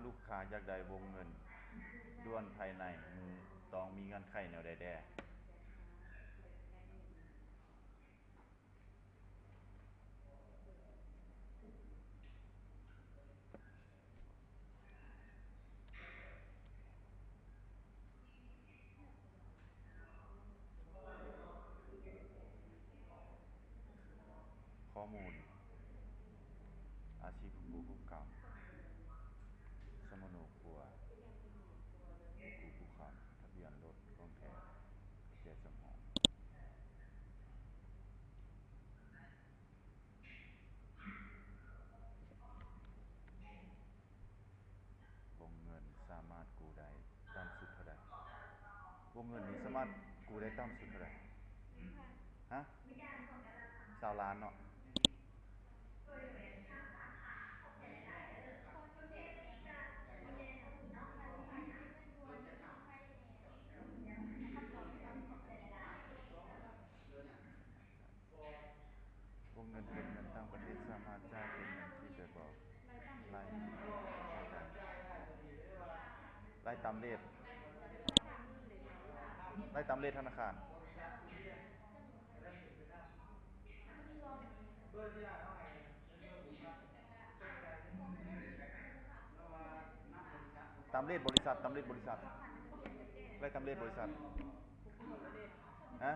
ลูกค้าอยากได้วงเงินด่วนภายในต้องมีเงื่อนไขแนวใดแด่ข้อมูลอาชีพผู้กำกับสมโนครัวผู้ขับทะเบียนรถของแท้เจสมองวงเงินสามารถกู้ได้ต่ำสุดเท่าใดวงเงินนี้สามารถกู้ได้ต่ำสุดเท่าใดฮะ20 ล้านเนาะวงเงินเป็นเงินต่างประเทศสามารถจ่ายเป็นเงินที่แบบว่ารายรายตามเลขรายตามเลขธนาคารตามเลขบริษัทตามเลขบริษัทรายตามเลขบริษัทฮะ